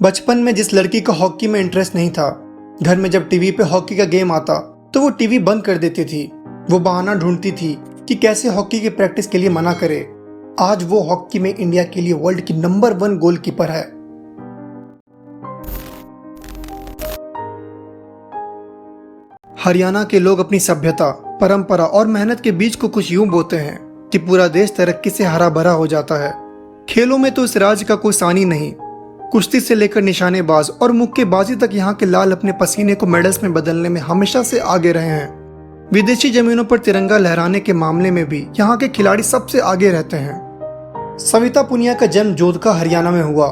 बचपन में जिस लड़की का हॉकी में इंटरेस्ट नहीं था, घर में जब टीवी पे हॉकी का गेम आता तो वो टीवी बंद कर देती थी। वो बहाना ढूंढती थी कि कैसे हॉकी की प्रैक्टिस के लिए मना करे। आज वो हॉकी में इंडिया के लिए वर्ल्ड की नंबर 1 गोलकीपर है। हरियाणा के लोग अपनी सभ्यता, परंपरा और मेहनत के बीच को कुछ यूं बोते हैं कि पूरा देश तरक्की से हरा भरा हो जाता है। खेलों में तो इस राज्य का कोई सानी नहीं। कुश्ती से लेकर निशानेबाज और मुक्केबाजी तक यहाँ के लाल अपने पसीने को मेडल्स में बदलने में हमेशा से आगे रहे हैं। विदेशी जमीनों पर तिरंगा लहराने के मामले में भी यहाँ के खिलाड़ी सबसे आगे रहते हैं। सविता पुनिया का जन्म जोधका हरियाणा में हुआ।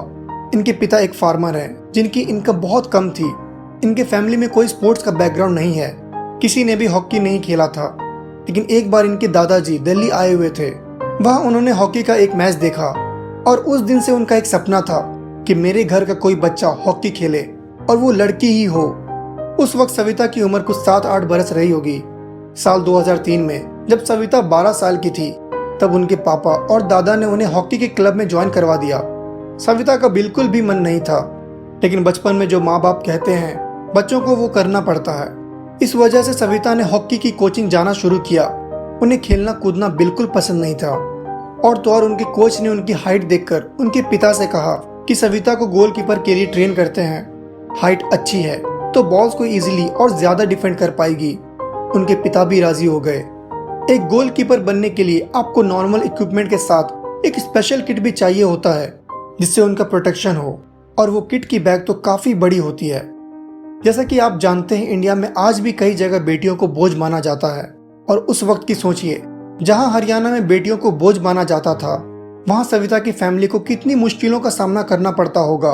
इनके पिता एक फार्मर हैं, जिनकी इनकम बहुत कम थी। इनके फैमिली में कोई स्पोर्ट्स का बैकग्राउंड नहीं है, किसी ने भी हॉकी नहीं खेला था। लेकिन एक बार इनके दादाजी दिल्ली आए हुए थे। वहाँ उन्होंने हॉकी का एक मैच देखा और उस दिन से उनका एक सपना था कि मेरे घर का कोई बच्चा हॉकी खेले और वो लड़की ही हो। उस वक्त सविता की उम्र कुछ 7-8 बरस रही होगी। साल 2003 में जब सविता 12 साल की थी, तब उनके पापा और दादा ने उन्हें हॉकी के क्लब में ज्वाइन करवा दिया। सविता का बिल्कुल भी मन नहीं था, लेकिन बचपन में जो माँ बाप कहते हैं बच्चों को वो करना पड़ता है। इस वजह से सविता ने हॉकी की कोचिंग जाना शुरू किया। उन्हें खेलना कूदना बिल्कुल पसंद नहीं था, और तो और उनके कोच ने उनकी हाइट देखकर उनके पिता से कहा कि सविता को गोलकीपर के लिए ट्रेन करते हैं। हाइट अच्छी है तो बॉल्स को इजीली और ज्यादा डिफेंड कर पाएगी। उनके पिता भी राजी हो गए। एक गोलकीपर बनने के लिए आपको नॉर्मल इक्विपमेंट के साथ एक स्पेशल किट भी चाहिए होता है, जिससे उनका प्रोटेक्शन हो, और वो किट की बैग तो काफी बड़ी होती है। जैसा कि आप जानते हैं, इंडिया में आज भी कई जगह बेटियों को बोझ माना जाता है। और उस वक्त की सोचिए, जहां हरियाणा में बेटियों को बोझ माना जाता था, वहां सविता की फैमिली को कितनी मुश्किलों का सामना करना पड़ता होगा।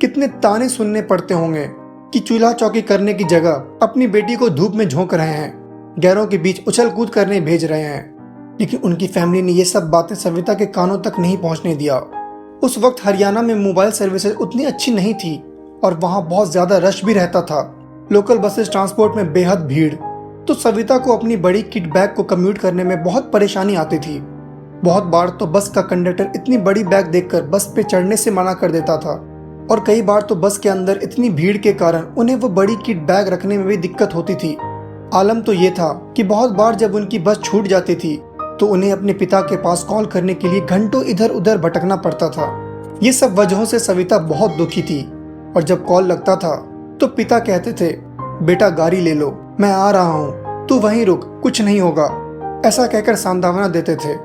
कितने ताने सुनने पड़ते होंगे कि चूल्हा चौकी करने की जगह अपनी बेटी को धूप में झोंक रहे हैं, गैरों के बीच उछल कूद करने भेज रहे हैं। लेकिन उनकी फैमिली ने ये सब बातें सविता के कानों तक नहीं पहुंचने दिया। उस वक्त हरियाणा में मोबाइल सर्विसेज उतनी अच्छी नहीं थी और वहां बहुत ज्यादा रश भी रहता था। लोकल बसेस ट्रांसपोर्ट में बेहद भीड़। तो सविता को अपनी बड़ी किट बैग को कम्यूट करने में बहुत परेशानी आती थी। बहुत बार तो बस का कंडक्टर इतनी बड़ी बैग देखकर बस पे चढ़ने से मना कर देता था, और कई बार तो बस के अंदर इतनी भीड़ के कारण उन्हें वो बड़ी किट बैग रखने में भी दिक्कत होती थी। आलम तो ये था कि बहुत बार जब उनकी बस छूट जाती थी तो उन्हें अपने पिता के पास कॉल करने के लिए घंटों इधर उधर भटकना पड़ता था। ये सब वजहों से सविता बहुत दुखी थी, और जब कॉल लगता था तो पिता कहते थे, बेटा गाड़ी ले लो, मैं आ रहा हूँ, तू वहीं रुक, कुछ नहीं होगा, ऐसा कहकर सांत्वना देते थे।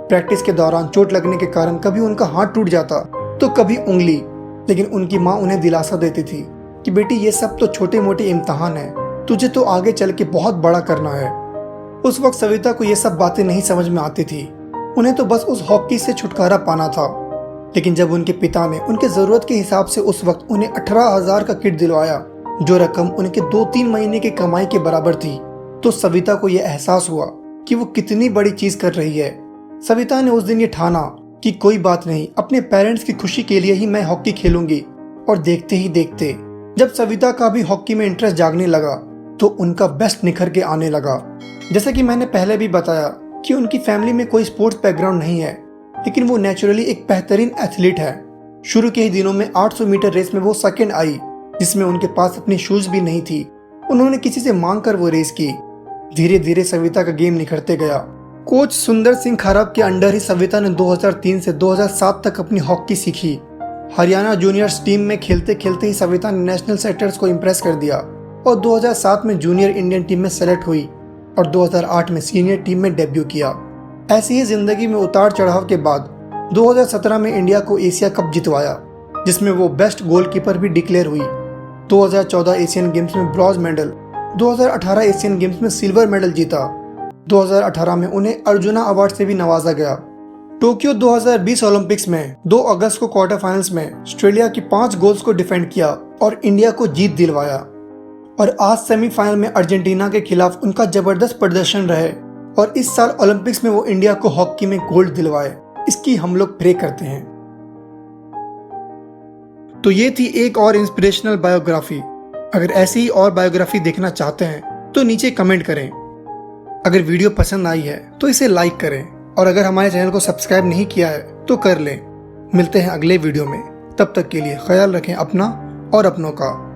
प्रैक्टिस के दौरान चोट लगने के कारण कभी उनका हाथ टूट जाता तो कभी उंगली, लेकिन उनकी माँ उन्हें दिलासा देती थी कि बेटी ये सब तो छोटे मोटे इम्तिहान है, तुझे तो आगे चल के बहुत बड़ा करना है। उस वक्त सविता को ये सब बातें नहीं समझ में आती थी। उन्हें तो बस उस हॉकी से छुटकारा पाना था। लेकिन जब उनके पिता ने उनके जरूरत के हिसाब से उस वक्त उन्हें 18,000 का किट दिलवाया, जो रकम उनके 2-3 महीने की कमाई के बराबर थी, तो सविता को यह एहसास हुआ कि वो कितनी बड़ी चीज कर रही है। सविता ने उस दिन ये ठाना कि कोई बात नहीं, अपने पेरेंट्स की खुशी के लिए ही मैं हॉकी खेलूंगी। और देखते ही देखते जब सविता का भी हॉकी में इंटरेस्ट जागने लगा तो उनका बेस्ट निखर के आने लगा। जैसे कि मैंने पहले भी बताया कि उनकी फैमिली में कोई स्पोर्ट्स बैकग्राउंड नहीं है, लेकिन वो नेचुरली एक बेहतरीन एथलीट है। शुरू के ही दिनों में 800 मीटर रेस में वो सेकंड आई, जिसमें उनके पास अपनी शूज भी नहीं थी। उन्होंने किसी से मांग कर वो रेस की। धीरे धीरे सविता का गेम निखरते गया। कोच सुंदर सिंह खराब के अंडर ही सविता ने 2003 से 2007 तक अपनी हॉकी सीखी। हरियाणा जूनियर्स टीम में खेलते खेलते ही सविता ने नेशनल सेलेक्टर्स को इम्प्रेस कर दिया और 2007 में जूनियर इंडियन टीम में सेलेक्ट हुई और 2008 में सीनियर टीम में डेब्यू किया। ऐसी ही जिंदगी में उतार चढ़ाव के बाद 2017 में इंडिया को एशिया कप जितवाया, जिसमें वो बेस्ट गोलकीपर भी डिक्लेयर हुई। 2014 एशियन गेम्स में ब्रॉन्ज मेडल, 2018 एशियन गेम्स में सिल्वर मेडल जीता। 2018 में उन्हें अर्जुना अवार्ड से भी नवाजा गया। टोक्यो 2020 ओलंपिक्स में 2 अगस्त को क्वार्टर फाइनल्स में ऑस्ट्रेलिया की 5 गोल्स को डिफेंड किया और इंडिया को जीत दिलवाया। और आज सेमीफाइनल में अर्जेंटीना के खिलाफ उनका जबरदस्त प्रदर्शन रहे, और इस साल ओलंपिक्स में वो इंडिया को हॉकी में गोल्ड दिलवाए। इसकी हम लोग प्रे करते हैं। तो ये थी एक और इंस्पिरेशनल बायोग्राफी। अगर ऐसी ही और बायोग्राफी देखना चाहते हैं तो नीचे कमेंट करें। अगर वीडियो पसंद आई है तो इसे लाइक करें, और अगर हमारे चैनल को सब्सक्राइब नहीं किया है तो कर लें। मिलते हैं अगले वीडियो में। तब तक के लिए ख्याल रखें अपना और अपनों का।